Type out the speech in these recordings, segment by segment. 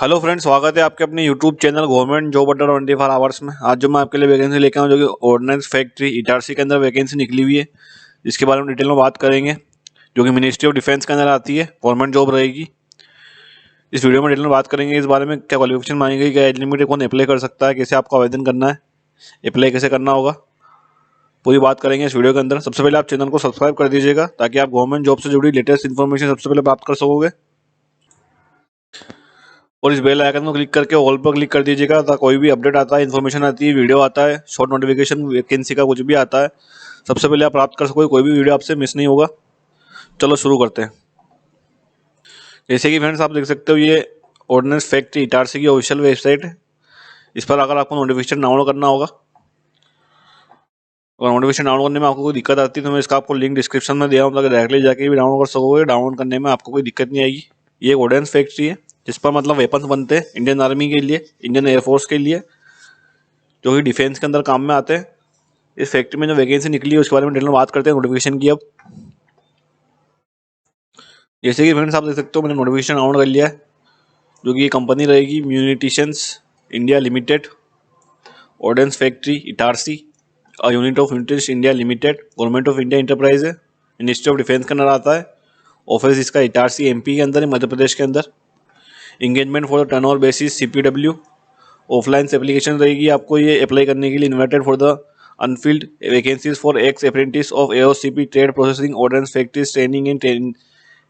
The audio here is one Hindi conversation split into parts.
हेलो फ्रेंड्स, स्वागत है आपके अपने यूट्यूब चैनल गवर्नमेंट जॉब अड्डा 24 आवर्स में। आज जो मैं आपके लिए वैकेंसी लेके आऊँ जो कि ऑर्डिनेंस फैक्ट्री इटारसी के अंदर वैकेंसी निकली हुई है, जिसके बारे में डिटेल में बात करेंगे, जो कि मिनिस्ट्री ऑफ डिफेंस के अंदर आती है, गवर्नमेंट जॉब रहेगी। इस वीडियो में डिटेल में बात करेंगे इस बारे में, क्या क्वालिफिकेशन मांगी गई, क्या एज लिमिट है, कौन अप्लाई कर सकता है, कैसे आपको आवेदन करना है, अप्लाई कैसे करना होगा, पूरी बात करेंगे इस वीडियो के अंदर। सबसे पहले आप चैनल को सब्सक्राइब कर दीजिएगा ताकि आप गवर्नमेंट जॉब से जुड़ी लेटेस्ट इन्फॉर्मेशन सबसे पहले प्राप्त कर सकोगे, और इस बेल आइकन को क्लिक करके ऑल पर क्लिक कर दीजिएगा ताकि कोई भी अपडेट आता है, इन्फॉर्मेशन आती है, वीडियो आता है, शॉर्ट नोटिफिकेशन वैकेंसी का कुछ भी आता है, सबसे पहले आप प्राप्त कर सकोगे, कोई भी वीडियो आपसे मिस नहीं होगा। चलो शुरू करते हैं। जैसे कि फ्रेंड्स आप देख सकते हो, ये ऑर्डिनेंस फैक्ट्री इटारसी की ऑफिशियल वेबसाइट है। इस पर अगर आपको नोटिफिकेशन डाउनलोड करना होगा, और नोटिफिकेशन डाउनलोड करने में आपको कोई दिक्कत आती है तो मैं इसका आपको लिंक डिस्क्रिप्शन में दिया हूँ ताकि डायरेक्टली जाके भी डाउनलोड कर सकोगे। डाउनलोड करने में आपको कोई दिक्कत नहीं आएगी। ये एक ऑर्डिनेंस फैक्ट्री है जिस पर मतलब वेपन्स बनते हैं इंडियन आर्मी के लिए, इंडियन एयरफोर्स के लिए, जो कि डिफेंस के अंदर काम में आते हैं। इस फैक्ट्री में जो वैकेंसी निकली है उसके बारे में डिटेल में बात करते हैं नोटिफिकेशन की। अब जैसे कि फ्रेंड्स आप देख सकते हो, मैंने नोटिफिकेशन डाउनलोड कर लिया है, जो कि ये कंपनी रहेगी munitions India limited, ordnance factory Itarsi, unit of interest India limited, government of India enterprise है, मिनिस्ट्री ऑफ डिफेंस के अंदर आता है। ऑफिस इसका इटारसी एमपी के अंदर है, मध्य प्रदेश के अंदर। Engagement for the turnover basis CPW, offline से एप्लीकेशन रहेगी आपको ये अप्लाई करने के लिए। Invited for the unfilled vacancies for ex apprentice of AOCP trade processing ordnance factories training in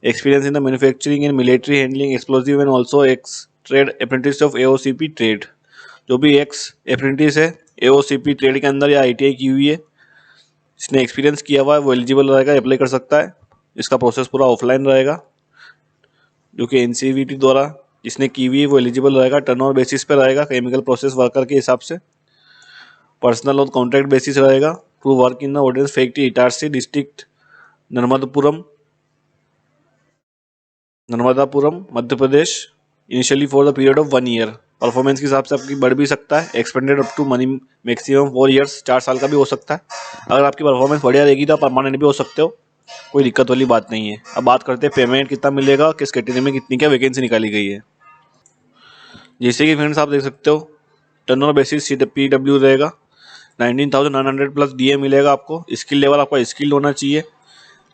experience in the manufacturing and military handling explosive and also ex trade apprentice of AOCP trade। जो भी एक्स अप्रेंटिस है AOCP ट्रेड के अंदर या आईटीआई की हुई है, जिसने एक्सपीरियंस किया हुआ है, वो एलिजिबल रहेगा, अप्लाई कर सकता है। इसका प्रोसेस पूरा ऑफलाइन रहेगा, जो कि एनसीवीटी द्वारा जिसने की हुई है वो एलिजिबल रहेगा। टर्नओवर बेसिस पे रहेगा, केमिकल प्रोसेस वर्कर के हिसाब से। पर्सनल और कॉन्ट्रैक्ट बेसिस रहेगा। To work in the ordnance factory Itarsi district Narmadapuram Madhya Pradesh, initially for the period of 1 year. Performance के हिसाब से आपकी बढ़ भी सकता है, expanded up to money maximum 4 years, 4 साल का भी हो सकता है। अगर आपकी परफॉर्मेंस बढ़िया रहेगी तो आप परमानेंट भी हो सकते हो, कोई दिक्कत वाली बात नहीं है। अब बात करते हैं पेमेंट कितना मिलेगा, किस कैटेगरी में कितनी क्या वैकेंसी निकाली गई है। जैसे कि फ्रेंड्स आप देख सकते हो, टर्नओवर बेसिस पीडब्ल्यू रहेगा, 19,900 प्लस डीए मिलेगा आपको। स्किल लेवल आपका स्किल्ड होना चाहिए।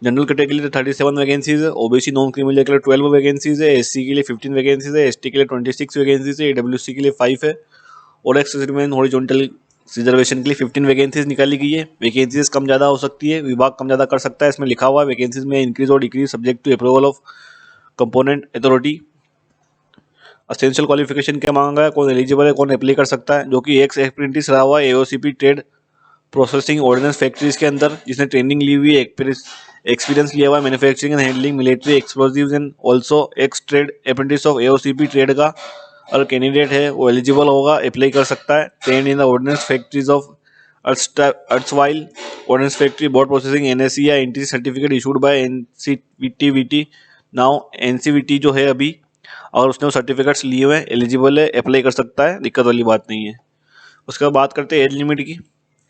जनरल कैटेगरी के लिए 37 वैकेंसीज है, ओबीसी नॉन क्रीमी के लिए 12 वैकेंसीज है, एससी के लिए 15 वैकेंसीज है, एसटी के लिए 26 वैकेंसीज है, ईडब्ल्यूसी के लिए 5 है, और एक्स सर्विसमैन हॉरिजॉन्टल रिजर्वेशन के लिए 15 वैकेंसीज निकाली गई है। वैकेंसीज कम ज़्यादा हो सकती है, विभाग कम ज़्यादा कर सकता है, इसमें लिखा हुआ है वैकेंसीज में इंक्रीज और decrease subject to approval of component authority. Essential qualification क्या मांगा है, कौन एलिजिबल है, कौन अप्लाई कर सकता है, जो कि एक्स अप्रेंटिस रहा हुआ है AOCP trade processing ordnance factories के अंदर, जिसने ट्रेनिंग ली हुई है, एक्सपीरियंस लिया हुआ है manufacturing and handling military explosives and also x trade apprentice of AOCP trade का अगर कैंडिडेट है वो एलिजिबल होगा, अप्लाई कर सकता है। Trained in the ordnance factories of erstwhile ordnance factory board processing NSC या NTC certificate issued by NCVT. Now NCVT जो है अभी, और उसने वो सर्टिफिकेट्स लिए हुए हैं, एलिजिबल है, अप्लाई कर सकता है, दिक्कत वाली बात नहीं है। उसके बाद बात करते हैं एज लिमिट की।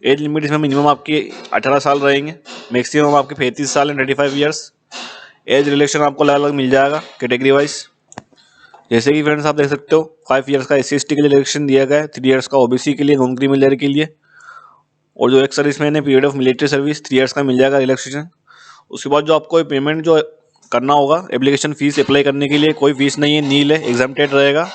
एज लिमिट इसमें मिनिमम आपकी 18 साल रहेंगे, मैक्सिमम आपके 35 साल एंड 35 ईयर्स। एज रिलेक्शन आपको अलग अलग मिल जाएगा कैटेगरी वाइज। जैसे कि फ्रेंड्स आप देख सकते हो, 5 ईयर्स का SC/ST के लिए रिलेक्शन दिया गया है, 3 ईयर्स का ओबीसी के लिए, नॉन क्रीमी लेयर के लिए, और जो एक्स सर्विसमैन है period of military service 3 years का मिल जाएगा रिलैक्सेशन। उसके बाद जो आपको पेमेंट जो करना होगा, एप्लीकेशन फीस अप्लाई करने के लिए कोई फीस नहीं है, नील है, एग्जाम्प्टेड रहेगा।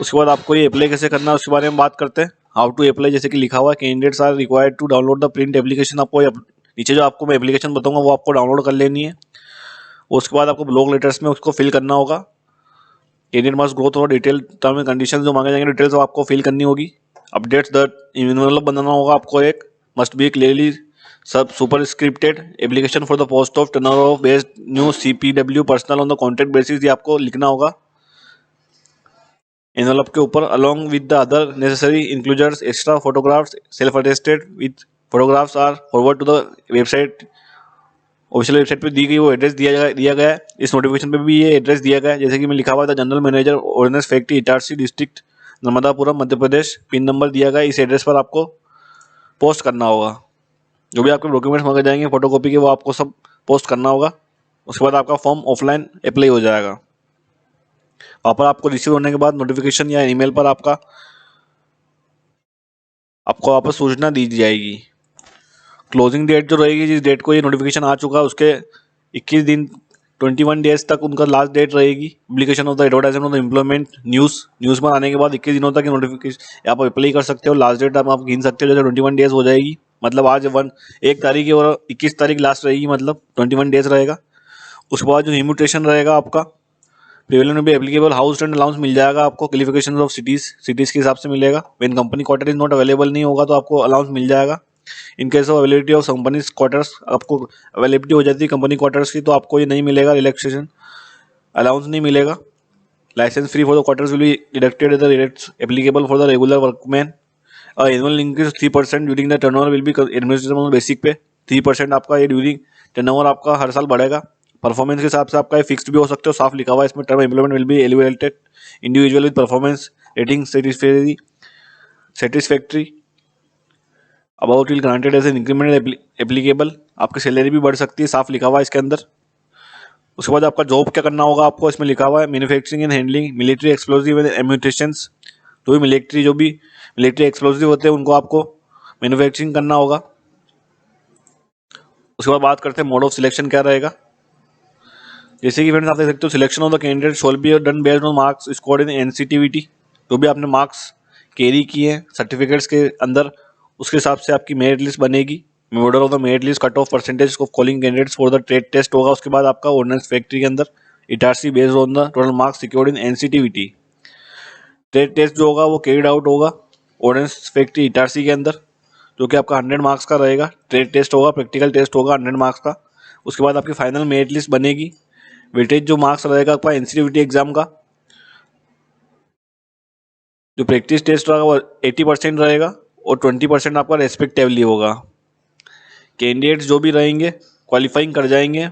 उसके बाद आपको ये अप्लाई कैसे करना है उसके बारे में बात करते हैं। हाउ टू अप्लाई, जैसे कि लिखा हुआ है, candidates are required to download the print application. आपको नीचे जो आपको मैं एप्लीकेशन बताऊंगा वो आपको डाउनलोड कर लेनी है। उसके बाद आपको ब्लॉक लेटर्स में उसको फिल करना होगा। Candidate must go through detail term and conditions जो मांगे जाएंगे, डिटेल्स आपको फिल करनी होगी। अपडेट्स द इन्वेलप बनाना होगा आपको, एक मस्ट बी क्लियरली सब superscripted application for the post of turnover of based new CPW personal on the contract basis, ये आपको लिखना होगा एनवलप के ऊपर। Along with the other necessary enclosures extra photographs self attested with photographs are forward to the website. Official website पे दी गई वो एड्रेस दिया गया है। इस नोटिफिकेशन पे भी ये एड्रेस दिया गया है, जैसे कि मैं लिखा हुआ था, general manager ordnance factory Itarsi district Narmadapuram Madhya Pradesh, pin number दिया गया है। इस एड्रेस पर आपको पोस्ट करना होगा। जो भी आपके डॉक्यूमेंट्स मांगे जाएंगे फोटोकॉपी के, वो आपको सब पोस्ट करना होगा। उसके बाद आपका फॉर्म ऑफलाइन अप्लाई हो जाएगा। वहाँ पर आपको रिसीव होने के बाद नोटिफिकेशन या ईमेल पर आपको वापस सूचना दी जाएगी। क्लोजिंग डेट जो रहेगी, जिस डेट को ये नोटिफिकेशन आ चुका है उसके 21 दिन 21 डेज तक उनका लास्ट डेट रहेगी। Publication of the advertisement of the employment news पर आने के बाद 21 दिनों तक ये नोटिफिकेशन आप अप्लाई कर सकते हो। लास्ट डेट आप गिन सकते हो, जैसे 21 डेज हो जाएगी, मतलब आज 1 तारीख और 21 तारीख लास्ट रहेगी, मतलब 21 डेज रहेगा। उसके बाद जो इम्यूटेशन रहेगा आपका प्रिवेलेंट भी एप्लीकेबल हाउस रेंट अलाउंस मिल जाएगा आपको। क्वालिफिकेशन ऑफ सिटीज़ के हिसाब से मिलेगा। When company quarter is not available नहीं होगा तो आपको अलाउंस मिल जाएगा। In case of availability of company quarters, आपको अवेलेबिलिटी हो जाती है कंपनी क्वार्टर्स की तो आपको ये नहीं मिलेगा, रिलैक्सेशन अलाउंस नहीं मिलेगा। License free for the quarters will be deducted the rates applicable for the regular workman. Annual increase 3% during the turnover will be administrable basic pay. 3% आपका ये ड्यूरिंग टर्नओवर आपका हर साल बढ़ेगा। परफॉर्मेंस के हिसाब से आपका फिक्स्ड भी हो सकते हो, साफ लिखा हुआ है इसमें। Term employment will be elevated individual with performance rating satisfactory about will granted as an increment applicable. आपकी सैलरी भी बढ़ सकती है, साफ लिखा हुआ है इसके अंदर। उसके बाद आपका जॉब क्या करना होगा आपको, इसमें लिखा हुआ है manufacturing and handling military explosive and ammunitions. जो भी मिलिट्री एक्सप्लोजिव होते हैं उनको आपको मैन्युफैक्चरिंग करना होगा। उसके बाद बात करते हैं मोड ऑफ सिलेक्शन क्या रहेगा। जैसे कि फ्रेंड्स आप देख सकते हो, selection of the candidate shall be done based on marks scored in NCTVT. जो भी आपने मार्क्स कैरी किए हैं सर्टिफिकेट्स के अंदर, उसके हिसाब से आपकी मेरिट लिस्ट बनेगी। Model of the merit list cut off percentage of calling candidates for the trade test होगा। उसके बाद आपका ऑर्डिनेंस फैक्ट्री के अंदर Itarsi based on the total marks secured in NCTVT. Trade test जो होगा वो कैरिड आउट होगा ऑर्डिनेंस फैक्ट्री इटारसी के अंदर, जो कि आपका 100 मार्क्स का रहेगा। ट्रेड टेस्ट होगा, प्रैक्टिकल टेस्ट होगा 100 मार्क्स का। उसके बाद आपकी फाइनल मेरिट लिस्ट बनेगी। वेटेज जो मार्क्स रहेगा आपका एनसीटीवीटी एग्जाम का, जो प्रैक्टिस टेस्ट रहेगा वो 80% रहेगा और 20% आपका रेस्पेक्टिवली होगा। कैंडिडेट्स जो भी रहेंगे क्वालिफाइंग कर जाएंगे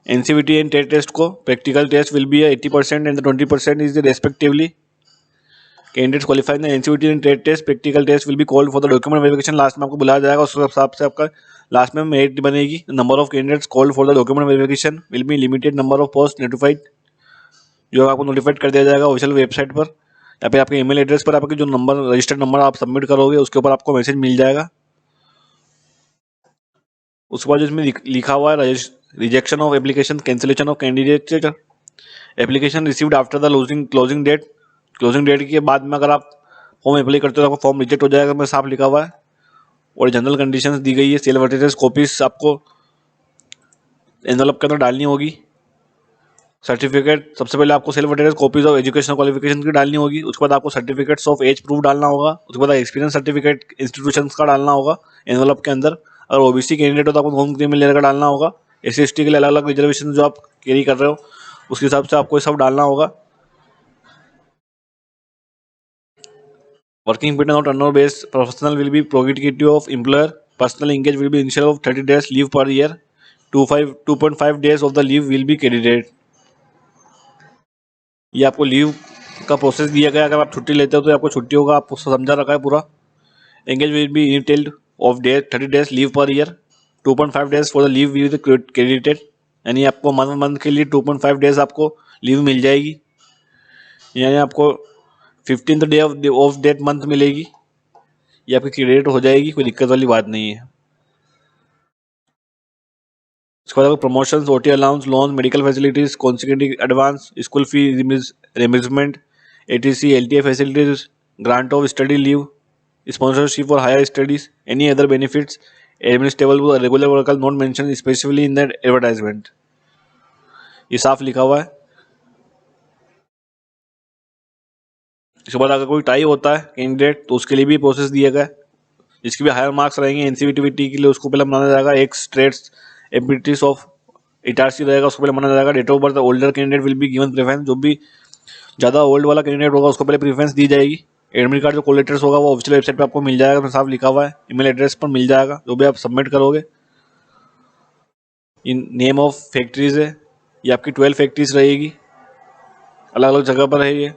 एनसीवीटी एंड ट्रेड टेस्ट को। Practical test will be 80% and 20% is respectively. Candidates qualifying NCVT and trade test, practical test will be called for the document verification. Last में आपको बुलाया जाएगा, उस हिसाब से आपका लास्ट में मेरिट बनेगी। Number of candidates called for the document verification will be limited number of post notified, जो आपको नोटिफाइड कर दिया जाएगा ऑफिशियल वेबसाइट पर या फिर आपके ईमेल एड्रेस पर। आपके जो नंबर रजिस्टर्ड नंबर आप सबमिट करोगे उसके ऊपर आपको मैसेज मिल जाएगा। उसके बाद इसमें लिखा हुआ है rejection of application, cancellation of candidate application received after the closing date. Closing date के बाद में अगर आप फॉर्म अप्लाई करते हो तो आपका फॉर्म रिजेक्ट हो जाएगा, मैं साफ लिखा हुआ है। और जनरल कंडीशंस दी गई है। सेल एडवर्टाइजमेंट कॉपीज आपको एनवलप के अंदर डालनी होगी। सर्टिफिकेट सबसे पहले आपको self attested copies of educational qualification की डालनी होगी। उसके बाद आपको सर्टिफिकेट्स ऑफ एज प्रूफ डालना होगा। उसके बाद एक्सपीरियंस सर्टिफिकेट इंस्टीट्यूशंस का डालना होगा एनवलप के अंदर। अगर ओबीसी कैंडिडेट हो तो आपको होम क्रिमिनल का डालना होगा। SC/ST के लिए अलग अलग रिजर्वेशन जो आप कैरी कर रहे हो उसके हिसाब से आपको ये सब डालना होगा। Working pattern of turnover based professional will be prohibitive of employer. Personal engage will be initial of 30 days leave per year. 2.5 days of the leave will be credited. ये आपको लीव का प्रोसेस दिया गया। अगर आप छुट्टी लेते हो तो आपको छुट्टी होगा, आपको समझा रखा है पूरा। Engage will be entitled of day 30 days leave per year. 2.5 days for the leave will credited, यानी आपको मंथ के लिए 2.5 days आपको लीव मिल जाएगी, यानी आपको 15th day of date month मिलेगी। ये आपकी क्रेडिट हो जाएगी, कोई दिक्कत वाली बात नहीं है। उसके बाद promotions, OT allowance, loan, medical facilities, consecutive advance, school fee reimbursement, ATC LTA facilities, grant of study leave, sponsorship for higher studies, any other benefits administrable regular worker not mention specifically in that advertisement. ये साफ लिखा हुआ है। इसके बाद अगर कोई टाई होता है कैंडिडेट तो उसके लिए भी प्रोसेस दिया गया है। जिसके भी हायर मार्क्स रहेंगे एनसीवीटी के लिए उसको पहले माना जाएगा। एक स्ट्रेट्स एबिलिटीज ऑफ इटारसी रहेगा, उसको पहले माना जाएगा। Date of birth older candidate will be given preference. जो भी ज़्यादा ओल्ड वाला कैंडिडेट होगा उसको पहले प्रेफरेंस दी जाएगी। एडमिट कार्ड जो कोलेटर्स होगा वो ऑफिशियल वेबसाइट पे आपको मिल जाएगा, साफ लिखा हुआ है। ईमेल एड्रेस पर मिल जाएगा जो भी आप सबमिट करोगे। इन नेम ऑफ फैक्ट्रीज है, ये आपकी 12 फैक्ट्रीज रहेगी, अलग अलग जगह पर है ये।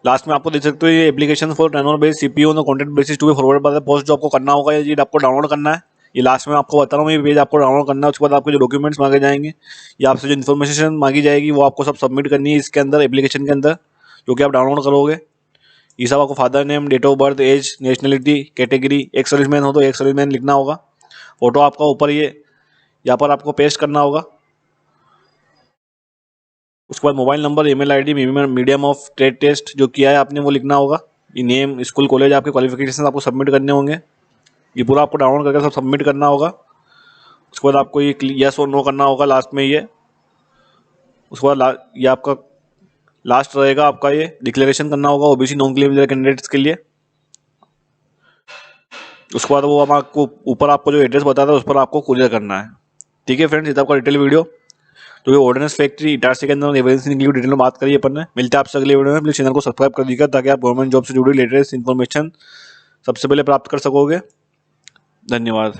लास्ट में आपको देख सकते हो ये application for turnover based CPO on the contract basis to be forward by the post. जो आपको करना होगा ये आपको डाउनलोड करना है। ये लास्ट में आपको बता रहा हूँ, ये पेज आपको डाउनलोड करना है। उसके बाद आपको जो डॉक्यूमेंट्स मांगे जाएंगे या आपसे जो इन्फॉर्मेशन मांगी जाएगी वो आपको सब सबमिट करनी है इसके अंदर, एप्लीकेशन के अंदर, जो कि आप डाउनलोड करोगे। ये सब आपको father name, date of birth, age, nationality, category, एक सर्विसमैन हो तो एक सर्विसमैन लिखना होगा। फोटो आपका ऊपर ये यहाँ पर आपको पेस्ट करना होगा। उसके बाद mobile number, email ID, medium of trade test जो किया है आपने वो लिखना होगा। ये नेम, स्कूल, कॉलेज, आपके क्वालिफिकेशन आपको सबमिट करने होंगे। ये पूरा आपको डाउनलोड करके सब सबमिट करना होगा। उसके बाद आपको ये यस और नो करना होगा लास्ट में ये। उसके बाद ये आपका लास्ट रहेगा, आपका ये डिक्लेरेशन करना होगा ओबीसी नॉन क्रिमिनल कैंडिडेट्स के लिए। उसके बाद वो हम आपको ऊपर आपको जो एड्रेस बताता है उस पर आपको कुरियर करना है। ठीक है फ्रेंड्स, ये था आपका डिटेल वीडियो जो कि ऑर्डिनेंस फैक्ट्री इटारसी के अंदर वैकेंसी निकली डिटेल में बात करिए अपन ने। मिलते हैं आपसे अगले वीडियो में। प्लीज चैनल को सब्सक्राइब कर दीजिएगा ताकि आप गवर्नमेंट जॉब से जुड़ी लेटेस्ट इन्फॉर्मेशन सबसे पहले प्राप्त कर सकोगे। धन्यवाद।